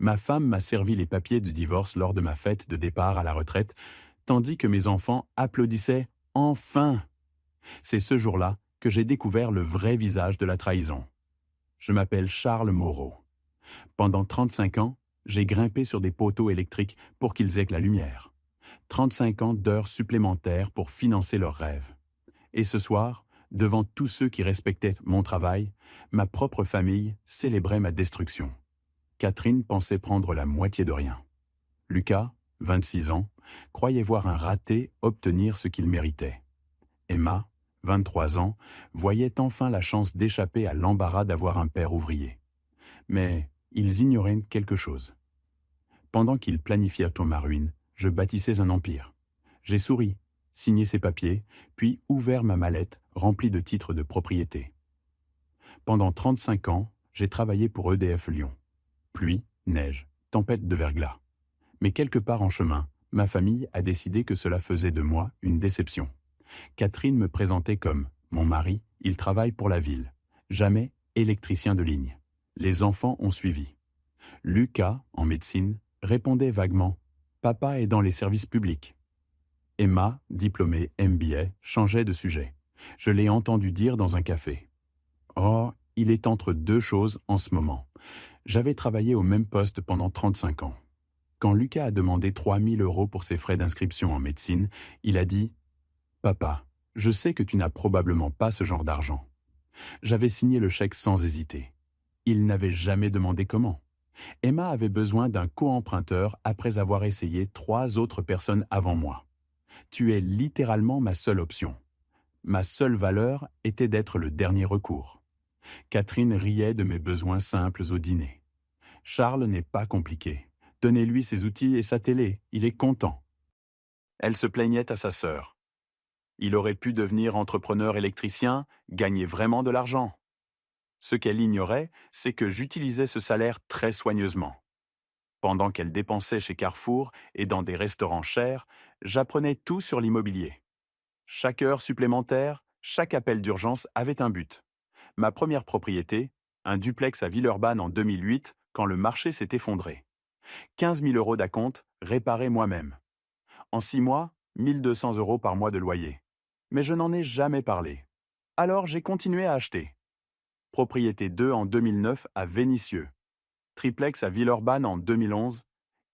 Ma femme m'a servi les papiers de divorce lors de ma fête de départ à la retraite, tandis que mes enfants applaudissaient enfin. C'est ce jour-là que j'ai découvert le vrai visage de la trahison. Je m'appelle Charles Moreau. Pendant 35 ans, j'ai grimpé sur des poteaux électriques pour qu'ils aient la lumière. 35 ans d'heures supplémentaires pour financer leurs rêves. Et ce soir, devant tous ceux qui respectaient mon travail, ma propre famille célébrait ma destruction. Catherine pensait prendre la moitié de rien. Lucas, 26 ans, croyait voir un raté obtenir ce qu'il méritait. Emma, 23 ans, voyait enfin la chance d'échapper à l'embarras d'avoir un père ouvrier. Mais ils ignoraient quelque chose. Pendant qu'ils planifiaient ma ruine, je bâtissais un empire. J'ai souri, signé ces papiers, puis ouvert ma mallette remplie de titres de propriété. Pendant 35 ans, j'ai travaillé pour EDF Lyon. Pluie, neige, tempête de verglas. Mais quelque part en chemin, ma famille a décidé que cela faisait de moi une déception. Catherine me présentait comme « Mon mari, il travaille pour la ville. Jamais électricien de ligne. » Les enfants ont suivi. Lucas, en médecine, répondait vaguement « Papa est dans les services publics. » Emma, diplômée MBA, changeait de sujet. Je l'ai entendu dire dans un café. Oh, il est entre deux choses en ce moment. J'avais travaillé au même poste pendant 35 ans. Quand Lucas a demandé 3 000 € pour ses frais d'inscription en médecine, il a dit « Papa, je sais que tu n'as probablement pas ce genre d'argent. » J'avais signé le chèque sans hésiter. Il n'avait jamais demandé comment. Emma avait besoin d'un co-emprunteur après avoir essayé 3 autres personnes avant moi. Tu es littéralement ma seule option. Ma seule valeur était d'être le dernier recours. Catherine riait de mes besoins simples au dîner. Charles n'est pas compliqué. Donnez-lui ses outils et sa télé, il est content. Elle se plaignait à sa sœur. Il aurait pu devenir entrepreneur électricien, gagner vraiment de l'argent. Ce qu'elle ignorait, c'est que j'utilisais ce salaire très soigneusement. Pendant qu'elle dépensait chez Carrefour et dans des restaurants chers, j'apprenais tout sur l'immobilier. Chaque heure supplémentaire, chaque appel d'urgence avait un but. Ma première propriété, un duplex à Villeurbanne en 2008, quand le marché s'est effondré. 15 000 € d'acompte, réparé moi-même. En 6 mois, 1 200 € par mois de loyer. Mais je n'en ai jamais parlé. Alors j'ai continué à acheter. Propriété 2 en 2009 à Vénissieux. Triplex à Villeurbanne en 2011.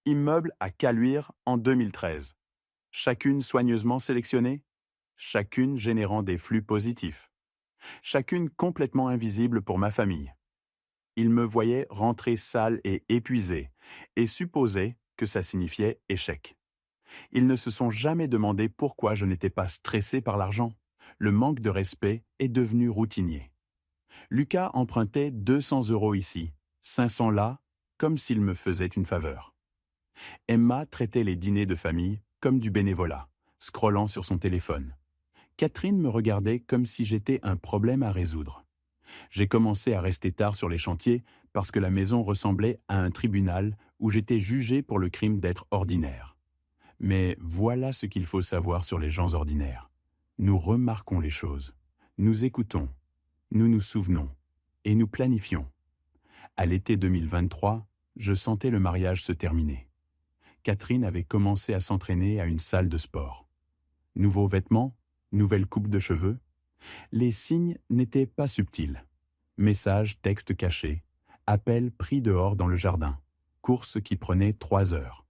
Immeuble à Caluire en 2013. Chacune soigneusement sélectionnée, chacune générant des flux positifs. Chacune complètement invisible pour ma famille. Ils me voyaient rentrer sale et épuisé et supposaient que ça signifiait échec. Ils ne se sont jamais demandé pourquoi je n'étais pas stressé par l'argent. Le manque de respect est devenu routinier. Lucas empruntait 200 € ici, 500 là, comme s'il me faisait une faveur. Emma traitait les dîners de famille comme du bénévolat, scrollant sur son téléphone. Catherine me regardait comme si j'étais un problème à résoudre. J'ai commencé à rester tard sur les chantiers parce que la maison ressemblait à un tribunal où j'étais jugé pour le crime d'être ordinaire. Mais voilà ce qu'il faut savoir sur les gens ordinaires. Nous remarquons les choses, nous écoutons, nous nous souvenons et nous planifions. À l'été 2023, je sentais le mariage se terminer. Catherine avait commencé à s'entraîner à une salle de sport. Nouveaux vêtements, nouvelle coupe de cheveux. Les signes n'étaient pas subtils. Messages, textes cachés, appels pris dehors dans le jardin, courses qui prenaient 3 heures.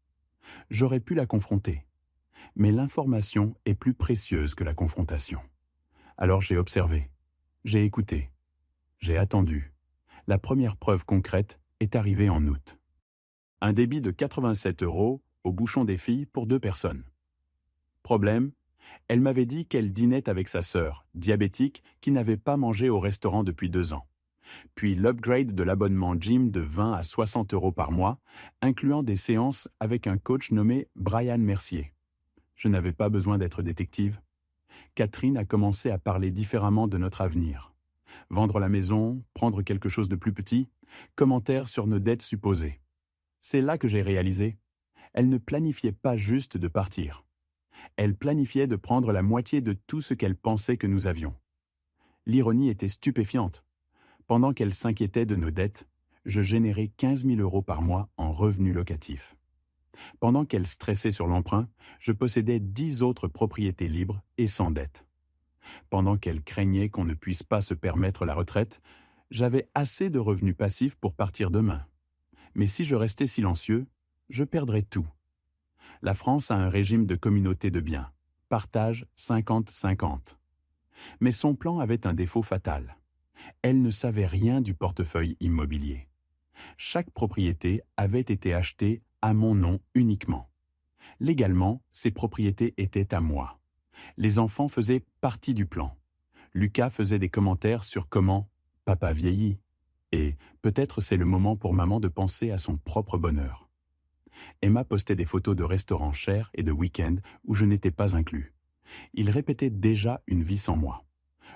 J'aurais pu la confronter, mais l'information est plus précieuse que la confrontation. Alors j'ai observé, j'ai écouté, j'ai attendu. La première preuve concrète est arrivée en août. Un débit de 87 € au bouchon des filles pour 2 personnes. Problème, elle m'avait dit qu'elle dînait avec sa sœur, diabétique, qui n'avait pas mangé au restaurant depuis 2 ans. Puis l'upgrade de l'abonnement gym de 20 à 60 € par mois, incluant des séances avec un coach nommé Brian Mercier. Je n'avais pas besoin d'être détective. Catherine a commencé à parler différemment de notre avenir. Vendre la maison, prendre quelque chose de plus petit, commentaires sur nos dettes supposées. C'est là que j'ai réalisé. Elle ne planifiait pas juste de partir. Elle planifiait de prendre la moitié de tout ce qu'elle pensait que nous avions. L'ironie était stupéfiante. Pendant qu'elle s'inquiétait de nos dettes, je générais 15 000 euros par mois en revenus locatifs. Pendant qu'elle stressait sur l'emprunt, je possédais 10 autres propriétés libres et sans dette. Pendant qu'elle craignait qu'on ne puisse pas se permettre la retraite, j'avais assez de revenus passifs pour partir demain. Mais si je restais silencieux, je perdrais tout. La France a un régime de communauté de biens, partage 50-50. Mais son plan avait un défaut fatal. Elle ne savait rien du portefeuille immobilier. Chaque propriété avait été achetée à mon nom uniquement. Légalement, ces propriétés étaient à moi. Les enfants faisaient partie du plan. Lucas faisait des commentaires sur comment papa vieillit. Et peut-être c'est le moment pour maman de penser à son propre bonheur. Emma postait des photos de restaurants chers et de week-ends où je n'étais pas inclus. Il répétait déjà une vie sans moi.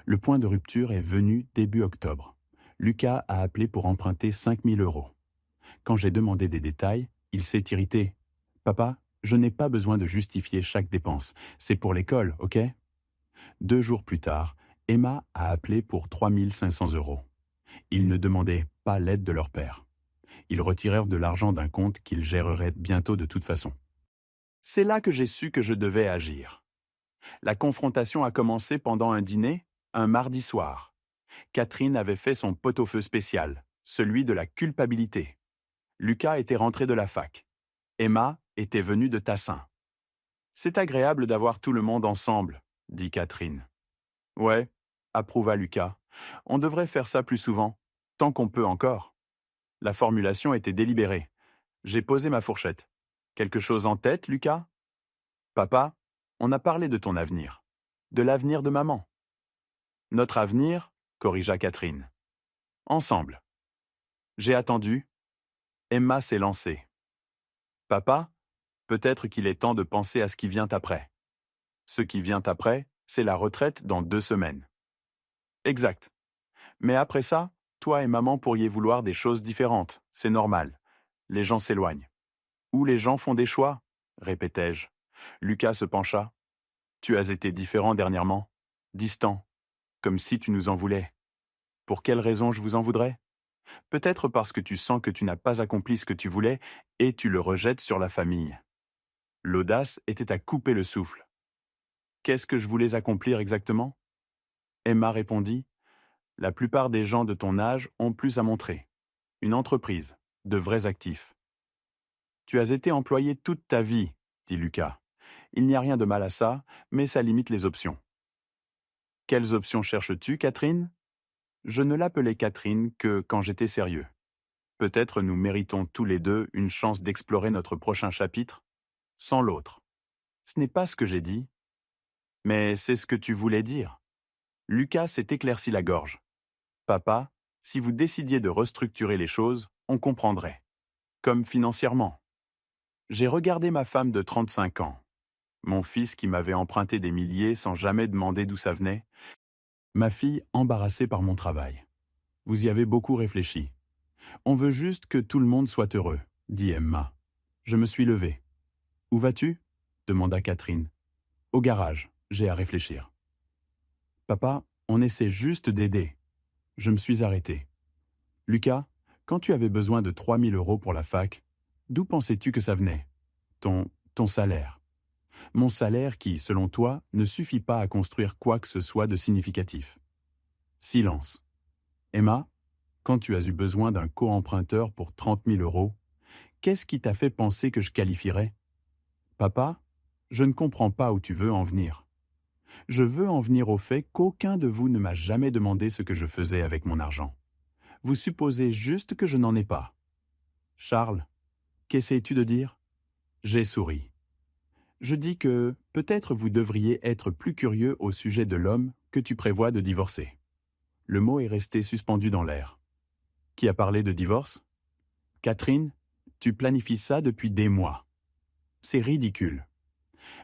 Le point de rupture est venu début octobre. Lucas a appelé pour emprunter 5 000 euros. Quand j'ai demandé des détails, il s'est irrité. « Papa, je n'ai pas besoin de justifier chaque dépense. C'est pour l'école, ok ?» 2 jours plus tard, Emma a appelé pour 3 500 euros. Ils ne demandaient pas l'aide de leur père. Ils retirèrent de l'argent d'un compte qu'ils géreraient bientôt de toute façon. C'est là que j'ai su que je devais agir. La confrontation a commencé pendant un dîner, un mardi soir. Catherine avait fait son pot-au-feu spécial, celui de la culpabilité. Lucas était rentré de la fac. Emma était venue de Tassin. « C'est agréable d'avoir tout le monde ensemble, » dit Catherine. « Ouais, » approuva Lucas. « On devrait faire ça plus souvent, tant qu'on peut encore. » La formulation était délibérée. J'ai posé ma fourchette. « Quelque chose en tête, Lucas ?»« Papa, on a parlé de ton avenir. De l'avenir de maman. »« Notre avenir, » corrigea Catherine. « Ensemble. » J'ai attendu. Emma s'est lancée. « Papa, peut-être qu'il est temps de penser à ce qui vient après. » Ce qui vient après, c'est la retraite dans 2 semaines. Exact. Mais après ça, toi et maman pourriez vouloir des choses différentes, c'est normal. Les gens s'éloignent. Ou les gens font des choix, répétai-je. Lucas se pencha. Tu as été différent dernièrement, distant, comme si tu nous en voulais. Pour quelle raison je vous en voudrais ? Peut-être parce que tu sens que tu n'as pas accompli ce que tu voulais et tu le rejettes sur la famille. L'audace était à couper le souffle. Qu'est-ce que je voulais accomplir exactement ? Emma répondit. La plupart des gens de ton âge ont plus à montrer. Une entreprise, de vrais actifs. Tu as été employé toute ta vie, dit Lucas. Il n'y a rien de mal à ça, mais ça limite les options. Quelles options cherches-tu, Catherine ? Je ne l'appelais Catherine que quand j'étais sérieux. Peut-être nous méritons tous les deux une chance d'explorer notre prochain chapitre, sans l'autre. Ce n'est pas ce que j'ai dit, mais c'est ce que tu voulais dire. Lucas s'est éclairci la gorge. Papa, si vous décidiez de restructurer les choses, on comprendrait. Comme financièrement. J'ai regardé ma femme de 35 ans, mon fils qui m'avait emprunté des milliers sans jamais demander d'où ça venait, ma fille embarrassée par mon travail. Vous y avez beaucoup réfléchi. On veut juste que tout le monde soit heureux, dit Emma. Je me suis levé. Où vas-tu ? Demanda Catherine. Au garage, j'ai à réfléchir. Papa, on essaie juste d'aider. Je me suis arrêté. Lucas, quand tu avais besoin de 3 000 euros pour la fac, d'où pensais-tu que ça venait ? Ton salaire. Mon salaire qui, selon toi, ne suffit pas à construire quoi que ce soit de significatif. Silence. Emma, quand tu as eu besoin d'un co-emprunteur pour 30 000 euros, qu'est-ce qui t'a fait penser que je qualifierais ? Papa, je ne comprends pas où tu veux en venir. Je veux en venir au fait qu'aucun de vous ne m'a jamais demandé ce que je faisais avec mon argent. Vous supposez juste que je n'en ai pas. Charles, qu'essayes-tu de dire ? J'ai souri. Je dis que peut-être vous devriez être plus curieux au sujet de l'homme que tu prévois de divorcer. Le mot est resté suspendu dans l'air. Qui a parlé de divorce ? Catherine, tu planifies ça depuis des mois. C'est ridicule.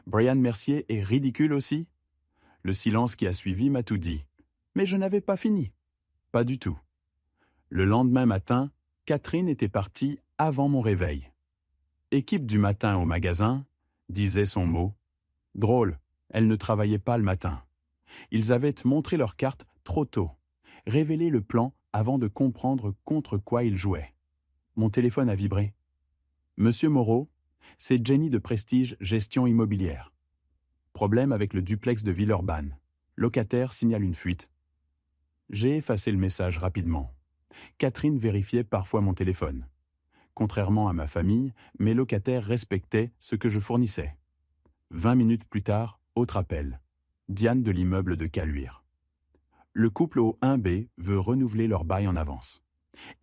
Brian Mercier est ridicule aussi ? Le silence qui a suivi m'a tout dit. Mais je n'avais pas fini. Pas du tout. Le lendemain matin, Catherine était partie avant mon réveil. Équipe du matin au magasin, disait son mot. Drôle, elle ne travaillait pas le matin. Ils avaient montré leur carte trop tôt, révélé le plan avant de comprendre contre quoi ils jouaient. Mon téléphone a vibré. Monsieur Moreau, c'est Jenny de Prestige Gestion Immobilière. Problème avec le duplex de Villeurbanne. Locataire signale une fuite. J'ai effacé le message rapidement. Catherine vérifiait parfois mon téléphone. Contrairement à ma famille, mes locataires respectaient ce que je fournissais. 20 minutes plus tard, autre appel. Diane de l'immeuble de Caluire. Le couple au 1B veut renouveler leur bail en avance.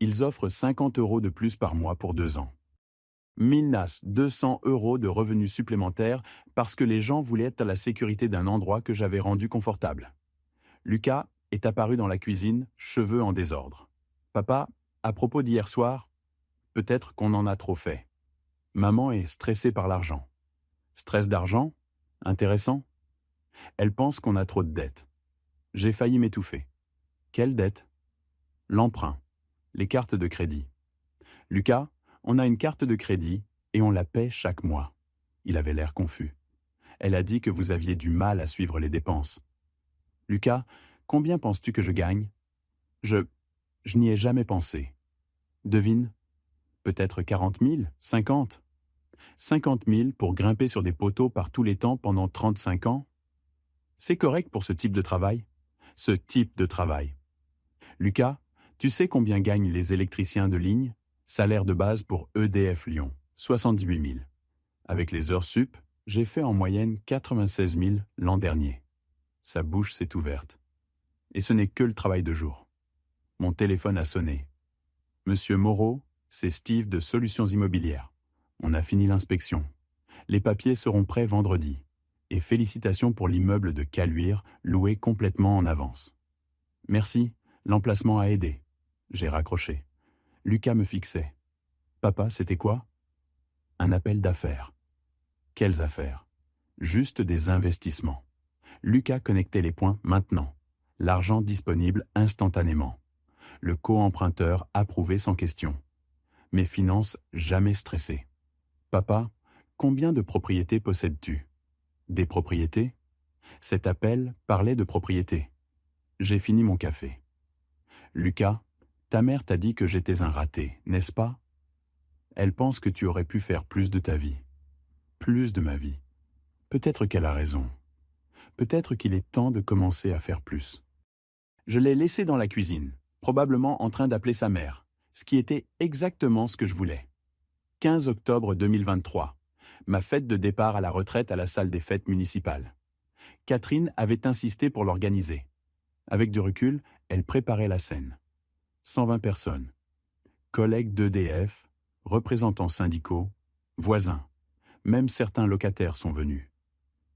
Ils offrent 50 € de plus par mois pour 2 ans. Milnas, 200 € de revenus supplémentaires parce que les gens voulaient être à la sécurité d'un endroit que j'avais rendu confortable. Lucas est apparu dans la cuisine, cheveux en désordre. Papa, à propos d'hier soir, peut-être qu'on en a trop fait. Maman est stressée par l'argent. Stress d'argent? Intéressant. Elle pense qu'on a trop de dettes. J'ai failli m'étouffer. Quelle dette? L'emprunt. Les cartes de crédit. Lucas, on a une carte de crédit et on la paie chaque mois. Il avait l'air confus. Elle a dit que vous aviez du mal à suivre les dépenses. Lucas, combien penses-tu que je gagne? Je n'y ai jamais pensé. Devine. Peut-être 40 000, 50. 50 000 pour grimper sur des poteaux par tous les temps pendant 35 ans? C'est correct pour ce type de travail? Ce type de travail. Lucas, tu sais combien gagnent les électriciens de ligne? Salaire de base pour EDF Lyon, 78 000. Avec les heures sup, j'ai fait en moyenne 96 000 l'an dernier. Sa bouche s'est ouverte. Et ce n'est que le travail de jour. Mon téléphone a sonné. Monsieur Moreau, c'est Steve de Solutions Immobilières. On a fini l'inspection. Les papiers seront prêts vendredi. Et félicitations pour l'immeuble de Caluire, loué complètement en avance. Merci, l'emplacement a aidé. J'ai raccroché. Lucas me fixait. Papa, c'était quoi? Un appel d'affaires. Quelles affaires? Juste des investissements. Lucas connectait les points maintenant. L'argent disponible instantanément. Le co-emprunteur approuvé sans question. Mes finances jamais stressées. Papa, combien de propriétés possèdes-tu? Des propriétés? Cet appel parlait de propriétés. J'ai fini mon café. Lucas, ta mère t'a dit que j'étais un raté, n'est-ce pas? Elle pense que tu aurais pu faire plus de ta vie. Plus de ma vie. Peut-être qu'elle a raison. Peut-être qu'il est temps de commencer à faire plus. Je l'ai laissé dans la cuisine, probablement en train d'appeler sa mère, ce qui était exactement ce que je voulais. 15 octobre 2023, ma fête de départ à la retraite à la salle des fêtes municipale. Catherine avait insisté pour l'organiser. Avec du recul, elle préparait la scène. 120 personnes. Collègues d'EDF, représentants syndicaux, voisins. Même certains locataires sont venus.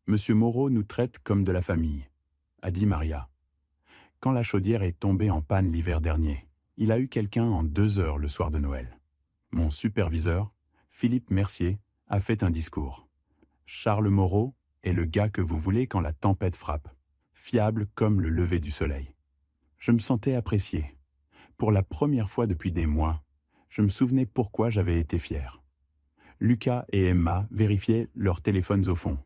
Monsieur Moreau nous traite comme de la famille, a dit Maria. Quand la chaudière est tombée en panne l'hiver dernier, il a eu quelqu'un en 2 heures le soir de Noël. Mon superviseur, Philippe Mercier, a fait un discours. Charles Moreau est le gars que vous voulez quand la tempête frappe, fiable comme le lever du soleil. Je me sentais apprécié. Pour la première fois depuis des mois, je me souvenais pourquoi j'avais été fier. Lucas et Emma vérifiaient leurs téléphones au fond.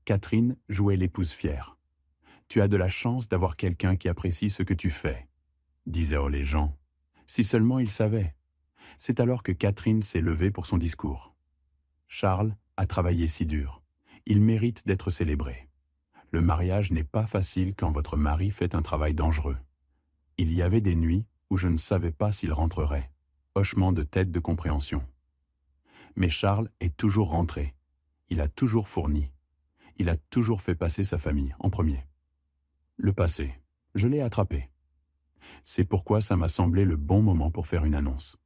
Catherine jouait l'épouse fière. « Tu as de la chance d'avoir quelqu'un qui apprécie ce que tu fais », disaient les gens. Si seulement ils savaient. C'est alors que Catherine s'est levée pour son discours. Charles a travaillé si dur. Il mérite d'être célébré. Le mariage n'est pas facile quand votre mari fait un travail dangereux. Il y avait des nuits où je ne savais pas s'il rentrerait. Hochement de tête de compréhension. Mais Charles est toujours rentré. Il a toujours fourni. Il a toujours fait passer sa famille en premier. Le passé, je l'ai attrapé. C'est pourquoi ça m'a semblé le bon moment pour faire une annonce.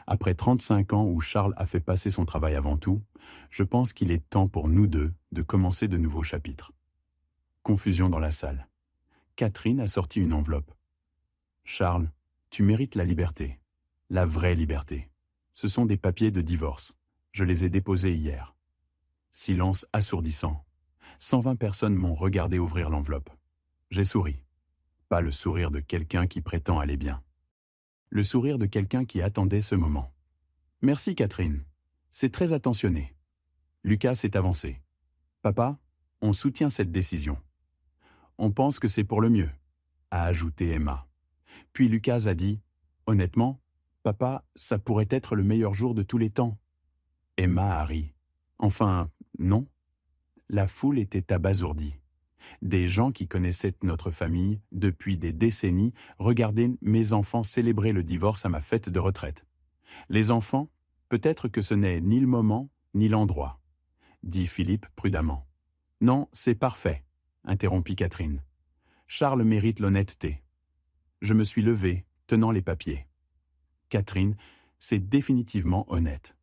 Après 35 ans où Charles a fait passer son travail avant tout, je pense qu'il est temps pour nous deux de commencer de nouveaux chapitres. Confusion dans la salle. Catherine a sorti une enveloppe. Charles, tu mérites la liberté. La vraie liberté. Ce sont des papiers de divorce. Je les ai déposés hier. Silence assourdissant. 120 personnes m'ont regardé ouvrir l'enveloppe. J'ai souri. Pas le sourire de quelqu'un qui prétend aller bien. Le sourire de quelqu'un qui attendait ce moment. Merci Catherine. C'est très attentionné. Lucas s'est avancé. Papa, on soutient cette décision. On pense que c'est pour le mieux, a ajouté Emma. Puis Lucas a dit, honnêtement, Papa, ça pourrait être le meilleur jour de tous les temps. Emma a ri. Enfin, non. La foule était abasourdie. Des gens qui connaissaient notre famille depuis des décennies regardaient mes enfants célébrer le divorce à ma fête de retraite. Les enfants, peut-être que ce n'est ni le moment ni l'endroit, dit Philippe prudemment. Non, c'est parfait, interrompit Catherine. Charles mérite l'honnêteté. Je me suis levé, tenant les papiers. Catherine, c'est définitivement honnête.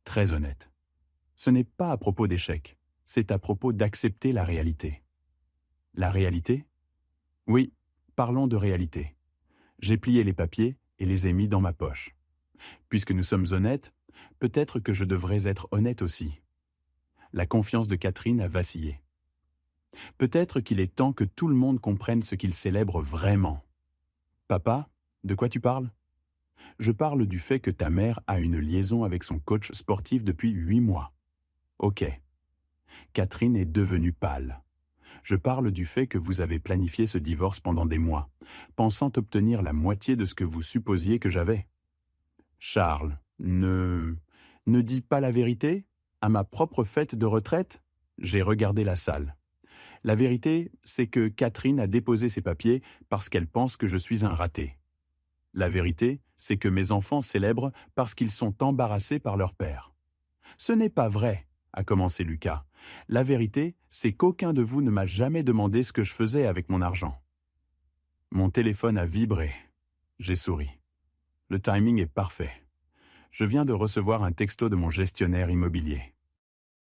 Très honnête. Ce n'est pas à propos d'échec, c'est à propos d'accepter la réalité. La réalité? Oui, parlons de réalité. J'ai plié les papiers et les ai mis dans ma poche. Puisque nous sommes honnêtes, peut-être que je devrais être honnête aussi. La confiance de Catherine a vacillé. Peut-être qu'il est temps que tout le monde comprenne ce qu'il célèbre vraiment. Papa, de quoi tu parles? Je parle du fait que ta mère a une liaison avec son coach sportif depuis 8 mois. Ok. Catherine est devenue pâle. Je parle du fait que vous avez planifié ce divorce pendant des mois, pensant obtenir la moitié de ce que vous supposiez que j'avais. Charles, ne dis pas la vérité? À ma propre fête de retraite? J'ai regardé la salle. La vérité, c'est que Catherine a déposé ses papiers parce qu'elle pense que je suis un raté. La vérité, c'est que mes enfants célèbrent parce qu'ils sont embarrassés par leur père. Ce n'est pas vrai, a commencé Lucas. La vérité, c'est qu'aucun de vous ne m'a jamais demandé ce que je faisais avec mon argent. Mon téléphone a vibré. J'ai souri. Le timing est parfait. Je viens de recevoir un texto de mon gestionnaire immobilier.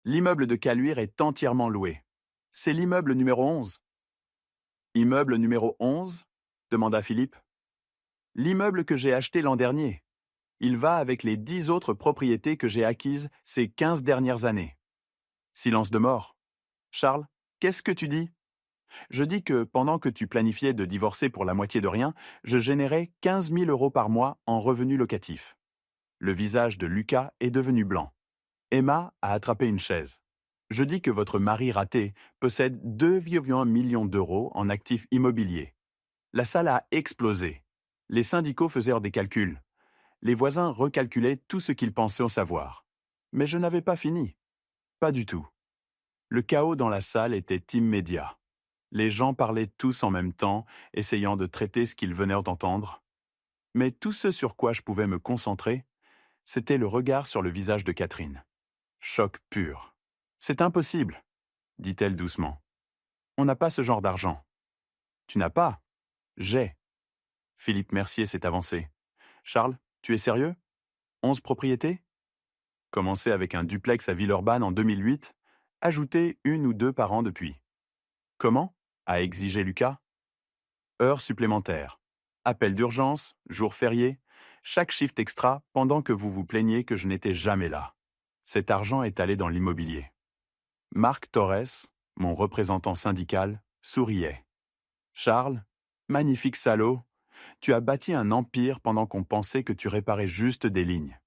L'immeuble de Caluire est entièrement loué. C'est l'immeuble numéro 11. Immeuble numéro 11? Demanda Philippe. L'immeuble que j'ai acheté l'an dernier. Il va avec les 10 autres propriétés que j'ai acquises ces 15 dernières années. Silence de mort. Charles, qu'est-ce que tu dis? Je dis que pendant que tu planifiais de divorcer pour la moitié de rien, je générais 15 000 € par mois en revenus locatifs. Le visage de Lucas est devenu blanc. Emma a attrapé une chaise. Je dis que votre mari raté possède 2,1 millions d'euros en actifs immobiliers. La salle a explosé. Les syndicaux faisaient des calculs. Les voisins recalculaient tout ce qu'ils pensaient en savoir. Mais je n'avais pas fini. Pas du tout. Le chaos dans la salle était immédiat. Les gens parlaient tous en même temps, essayant de traiter ce qu'ils venaient d'entendre. Mais tout ce sur quoi je pouvais me concentrer, c'était le regard sur le visage de Catherine. Choc pur. C'est impossible, dit-elle doucement. On n'a pas ce genre d'argent. Tu n'as pas? J'ai. Philippe Mercier s'est avancé. Charles, tu es sérieux? 11 propriétés? Commencé avec un duplex à Villeurbanne en 2008, ajouté 1 ou 2 par an depuis. Comment? A exigé Lucas. Heures supplémentaires. Appel d'urgence, jours fériés, chaque shift extra pendant que vous vous plaignez que je n'étais jamais là. Cet argent est allé dans l'immobilier. Marc Torres, mon représentant syndical, souriait. Charles, magnifique salaud, tu as bâti un empire pendant qu'on pensait que tu réparais juste des lignes.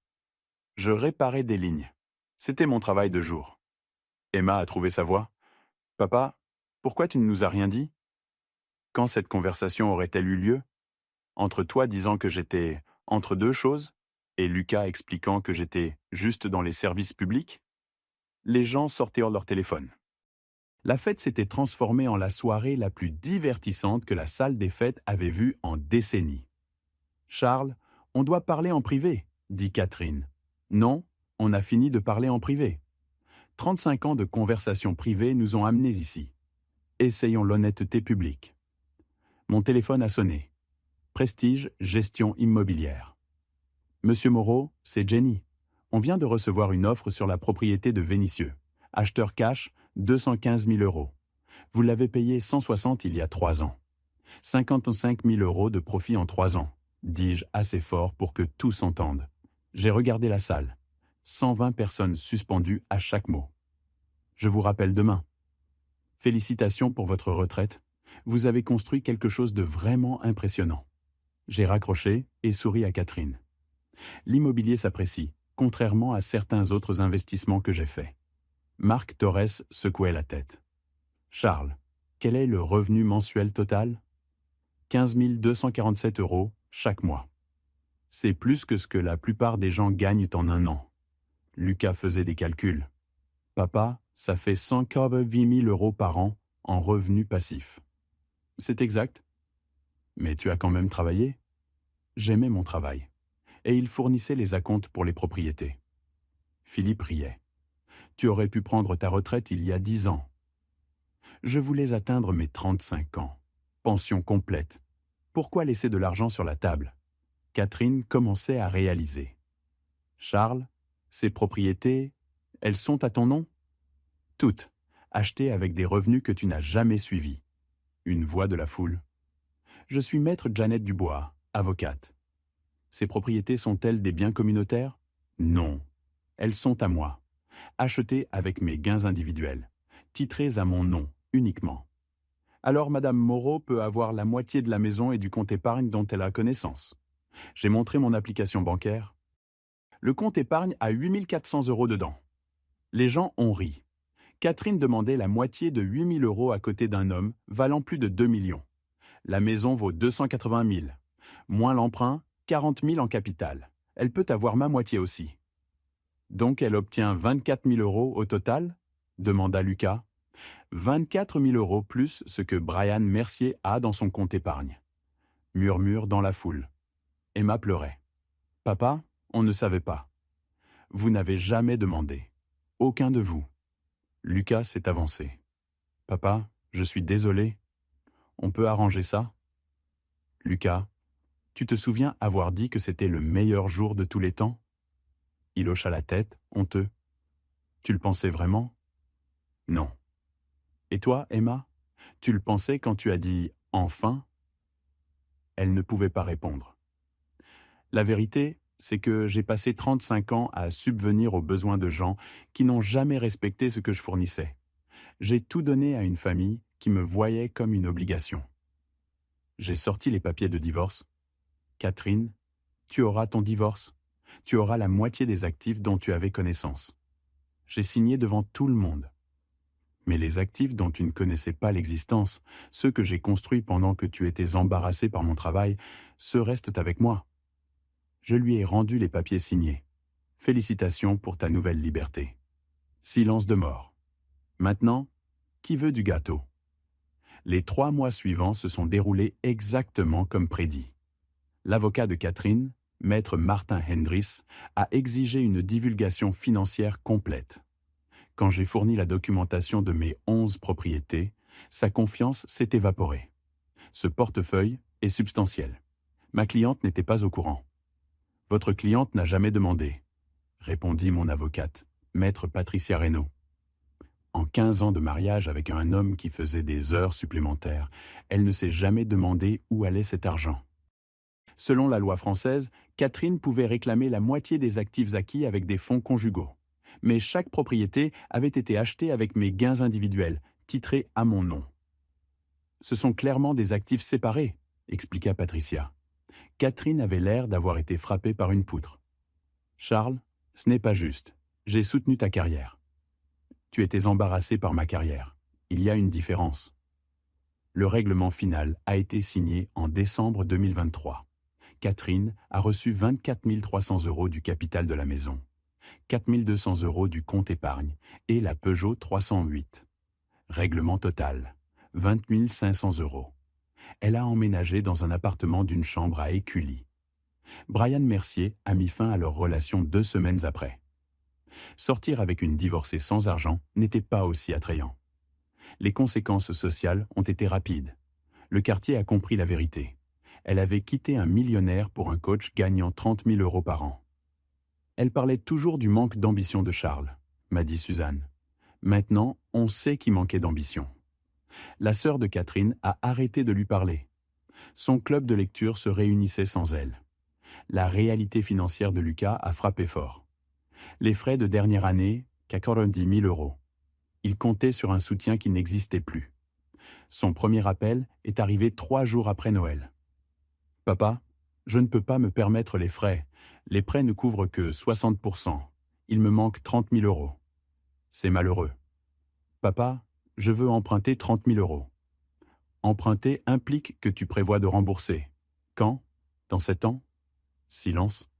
Je réparais des lignes. C'était mon travail de jour. Emma a trouvé sa voix. Papa, pourquoi tu ne nous as rien dit? Quand cette conversation aurait-elle eu lieu? Entre toi disant que j'étais entre deux choses et Lucas expliquant que j'étais juste dans les services publics? Les gens sortaient hors leur téléphone. La fête s'était transformée en la soirée la plus divertissante que la salle des fêtes avait vue en décennies. Charles, on doit parler en privé, dit Catherine. Non, on a fini de parler en privé. 35 ans de conversation privée nous ont amenés ici. Essayons l'honnêteté publique. Mon téléphone a sonné. Prestige, gestion immobilière. Monsieur Moreau, c'est Jenny. On vient de recevoir une offre sur la propriété de Vénissieux. Acheteur cash, 215 000 €. Vous l'avez payé 160 il y a 3 ans. 55 000 € de profit en 3 ans, dis-je assez fort pour que tout s'entende. J'ai regardé la salle. 120 personnes suspendues à chaque mot. Je vous rappelle demain. Félicitations pour votre retraite. Vous avez construit quelque chose de vraiment impressionnant. J'ai raccroché et souri à Catherine. L'immobilier s'apprécie, contrairement à certains autres investissements que j'ai faits. Marc Torres secouait la tête. Charles, quel est le revenu mensuel total? 15 247 € chaque mois. C'est plus que ce que la plupart des gens gagnent en un an. Lucas faisait des calculs. Papa, ça fait 180 000 euros par an en revenus passifs. C'est exact. Mais tu as quand même travaillé? J'aimais mon travail. Et il fournissait les acomptes pour les propriétés. Philippe riait. Tu aurais pu prendre ta retraite il y a 10 ans. Je voulais atteindre mes 35 ans. Pension complète. Pourquoi laisser de l'argent sur la table? Catherine commençait à réaliser. Charles, ces propriétés, elles sont à ton nom? Toutes, achetées avec des revenus que tu n'as jamais suivis. Une voix de la foule. Je suis maître Jeannette Dubois, avocate. Ces propriétés sont-elles des biens communautaires? Non. Elles sont à moi, achetées avec mes gains individuels, titrées à mon nom uniquement. Alors Madame Moreau peut avoir la moitié de la maison et du compte épargne dont elle a connaissance. J'ai montré mon application bancaire. Le compte épargne a 8 400 € dedans. Les gens ont ri. Catherine demandait la moitié de 8 000 € à côté d'un homme valant plus de 2 millions. La maison vaut 280 000. Moins l'emprunt, 40 000 en capital. Elle peut avoir ma moitié aussi. Donc elle obtient 24 000 € au total? Demanda Lucas. 24 000 € plus ce que Brian Mercier a dans son compte épargne. Murmure dans la foule. Emma pleurait. Papa, on ne savait pas. Vous n'avez jamais demandé. Aucun de vous. Lucas s'est avancé. Papa, je suis désolé. On peut arranger ça? Lucas, tu te souviens avoir dit que c'était le meilleur jour de tous les temps? Il hocha la tête, honteux. Tu le pensais vraiment? Non. Et toi, Emma, tu le pensais quand tu as dit « enfin » Elle ne pouvait pas répondre. La vérité, c'est que j'ai passé 35 ans à subvenir aux besoins de gens qui n'ont jamais respecté ce que je fournissais. J'ai tout donné à une famille qui me voyait comme une obligation. J'ai sorti les papiers de divorce. Catherine, tu auras ton divorce. Tu auras la moitié des actifs dont tu avais connaissance. J'ai signé devant tout le monde. Mais les actifs dont tu ne connaissais pas l'existence, ceux que j'ai construits pendant que tu étais embarrassé par mon travail, ceux restent avec moi. Je lui ai rendu les papiers signés. Félicitations pour ta nouvelle liberté. Silence de mort. Maintenant, qui veut du gâteau? Les 3 mois suivants se sont déroulés exactement comme prédit. L'avocat de Catherine, maître Martin Hendris, a exigé une divulgation financière complète. Quand j'ai fourni la documentation de mes 11 propriétés, sa confiance s'est évaporée. Ce portefeuille est substantiel. Ma cliente n'était pas au courant. Votre cliente n'a jamais demandé, répondit mon avocate, maître Patricia Reynaud. En 15 ans de mariage avec un homme qui faisait des heures supplémentaires, elle ne s'est jamais demandé où allait cet argent. Selon la loi française, Catherine pouvait réclamer la moitié des actifs acquis avec des fonds conjugaux. Mais chaque propriété avait été achetée avec mes gains individuels, titrés à mon nom. Ce sont clairement des actifs séparés, expliqua Patricia. Catherine avait l'air d'avoir été frappée par une poutre. Charles, ce n'est pas juste. J'ai soutenu ta carrière. Tu étais embarrassé par ma carrière. Il y a une différence. Le règlement final a été signé en décembre 2023. Catherine a reçu 24 300 € du capital de la maison, 4 200 € du compte épargne et la Peugeot 308. Règlement total, 20 500 €. Elle a emménagé dans un appartement d'une chambre à Écully. Brian Mercier a mis fin à leur relation 2 semaines après. Sortir avec une divorcée sans argent n'était pas aussi attrayant. Les conséquences sociales ont été rapides. Le quartier a compris la vérité. Elle avait quitté un millionnaire pour un coach gagnant 30 000 € par an. Elle parlait toujours du manque d'ambition de Charles, m'a dit Suzanne. Maintenant, on sait qu'il manquait d'ambition. La sœur de Catherine a arrêté de lui parler. Son club de lecture se réunissait sans elle. La réalité financière de Lucas a frappé fort. Les frais de dernière année, 90 000 €. Il comptait sur un soutien qui n'existait plus. Son premier appel est arrivé 3 jours après Noël. « Papa, je ne peux pas me permettre les frais. Les prêts ne couvrent que 60%. Il me manque 30 000 €. C'est malheureux. Papa, je veux emprunter 30 000 €. Emprunter implique que tu prévois de rembourser. Quand? Dans 7 ans? Silence.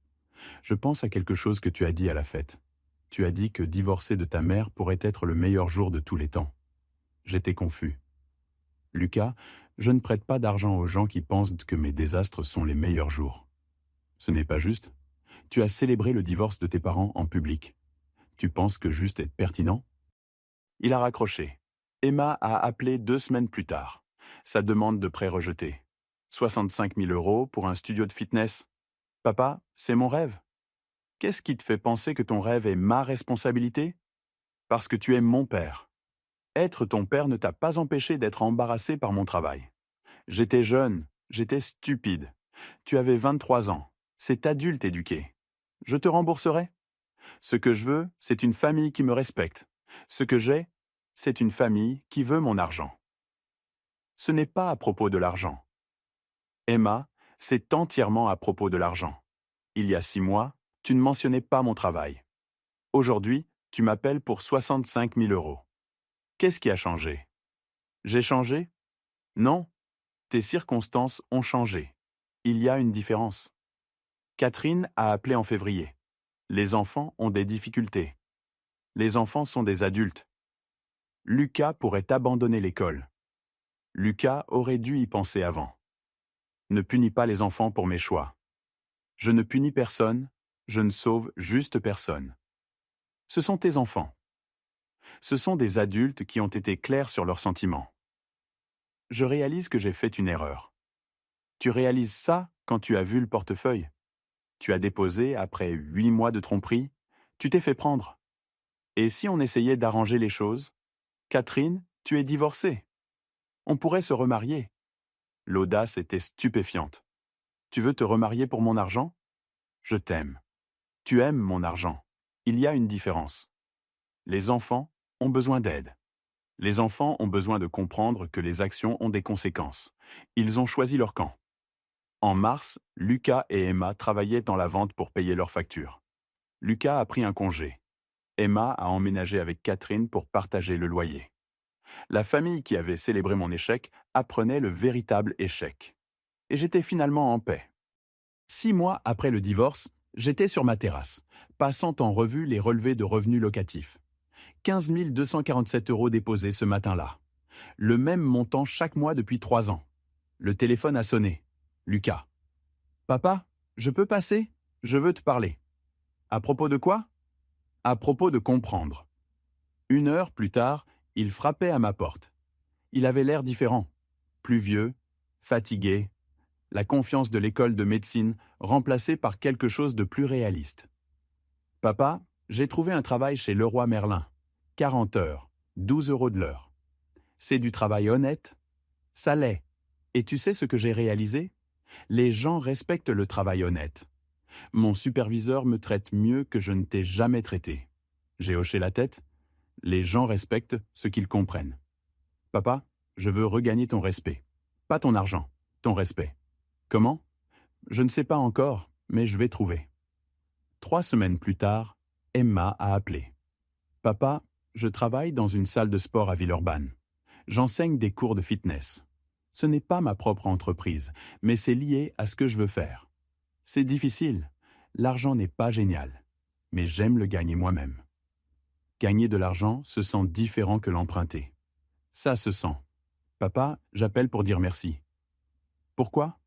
Je pense à quelque chose que tu as dit à la fête. Tu as dit que divorcer de ta mère pourrait être le meilleur jour de tous les temps. J'étais confus. Lucas, je ne prête pas d'argent aux gens qui pensent que mes désastres sont les meilleurs jours. Ce n'est pas juste. Tu as célébré le divorce de tes parents en public. Tu penses que juste est pertinent? Il a raccroché. Emma a appelé 2 semaines plus tard. Sa demande de prêt rejetée. 65 000 € pour un studio de fitness. Papa, c'est mon rêve. Qu'est-ce qui te fait penser que ton rêve est ma responsabilité? Parce que tu es mon père. Être ton père ne t'a pas empêché d'être embarrassé par mon travail. J'étais jeune, j'étais stupide. Tu avais 23 ans. C'est adulte éduqué. Je te rembourserai. Ce que je veux, c'est une famille qui me respecte. Ce que j'ai, c'est une famille qui veut mon argent. Ce n'est pas à propos de l'argent. Emma, c'est entièrement à propos de l'argent. Il y a 6 mois, tu ne mentionnais pas mon travail. Aujourd'hui, tu m'appelles pour 65 000 €. Qu'est-ce qui a changé? J'ai changé? Non, tes circonstances ont changé. Il y a une différence. Catherine a appelé en février. Les enfants ont des difficultés. Les enfants sont des adultes. Lucas pourrait abandonner l'école. Lucas aurait dû y penser avant. Ne punis pas les enfants pour mes choix. Je ne punis personne, je ne sauve juste personne. Ce sont tes enfants. Ce sont des adultes qui ont été clairs sur leurs sentiments. Je réalise que j'ai fait une erreur. Tu réalises ça quand tu as vu le portefeuille. Tu as déposé après 8 mois de tromperie, tu t'es fait prendre. Et si on essayait d'arranger les choses? Catherine, tu es divorcée. On pourrait se remarier. L'audace était stupéfiante. Tu veux te remarier pour mon argent? Je t'aime. Tu aimes mon argent. Il y a une différence. Les enfants ont besoin d'aide. Les enfants ont besoin de comprendre que les actions ont des conséquences. Ils ont choisi leur camp. En mars, Lucas et Emma travaillaient dans la vente pour payer leurs factures. Lucas a pris un congé. Emma a emménagé avec Catherine pour partager le loyer. La famille qui avait célébré mon échec apprenait le véritable échec. Et j'étais finalement en paix. 6 mois après le divorce, j'étais sur ma terrasse, passant en revue les relevés de revenus locatifs. 15 247 € déposés ce matin-là. Le même montant chaque mois depuis 3 ans. Le téléphone a sonné. Lucas. Papa, je peux passer? Je veux te parler. À propos de quoi? À propos de comprendre. 1 heure plus tard, il frappait à ma porte. Il avait l'air différent. Plus vieux, fatigué, la confiance de l'école de médecine remplacée par quelque chose de plus réaliste. Papa, j'ai trouvé un travail chez Leroy Merlin. 40 heures, 12 € de l'heure. C'est du travail honnête? Ça l'est. Et tu sais ce que j'ai réalisé? Les gens respectent le travail honnête. Mon superviseur me traite mieux que je ne t'ai jamais traité. J'ai hoché la tête. Les gens respectent ce qu'ils comprennent. Papa, je veux regagner ton respect. Pas ton argent, ton respect. Comment? Je ne sais pas encore, mais je vais trouver. 3 semaines plus tard, Emma a appelé. Papa, je travaille dans une salle de sport à Villeurbanne. J'enseigne des cours de fitness. Ce n'est pas ma propre entreprise, mais c'est lié à ce que je veux faire. C'est difficile. L'argent n'est pas génial, mais j'aime le gagner moi-même. Gagner de l'argent se sent différent que l'emprunter. Ça se sent. Papa, j'appelle pour dire merci. Pourquoi?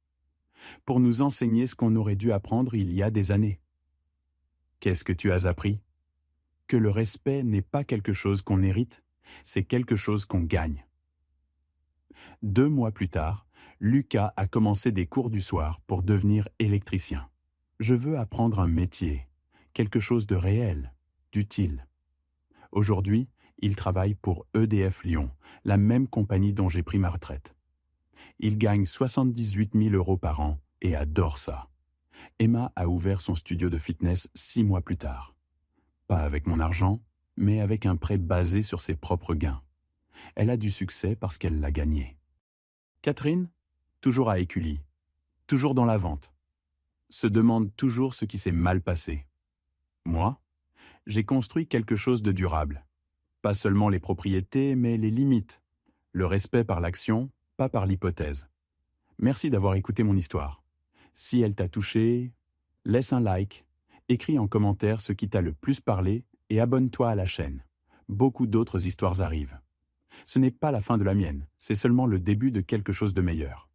Pour nous enseigner ce qu'on aurait dû apprendre il y a des années. Qu'est-ce que tu as appris? Que le respect n'est pas quelque chose qu'on hérite, c'est quelque chose qu'on gagne. 2 mois plus tard, Lucas a commencé des cours du soir pour devenir électricien. Je veux apprendre un métier, quelque chose de réel, d'utile. Aujourd'hui, il travaille pour EDF Lyon, la même compagnie dont j'ai pris ma retraite. Il gagne 78 000 € par an et adore ça. Emma a ouvert son studio de fitness 6 mois plus tard. Pas avec mon argent, mais avec un prêt basé sur ses propres gains. Elle a du succès parce qu'elle l'a gagné. Catherine, toujours à Écully, toujours dans la vente, se demande toujours ce qui s'est mal passé. Moi, j'ai construit quelque chose de durable. Pas seulement les propriétés, mais les limites. Le respect par l'action, pas par l'hypothèse. Merci d'avoir écouté mon histoire. Si elle t'a touché, Laisse un like, écris en commentaire ce qui t'a le plus parlé et abonne-toi à la chaîne. Beaucoup d'autres histoires arrivent. Ce n'est pas la fin de la mienne, c'est seulement le début de quelque chose de meilleur.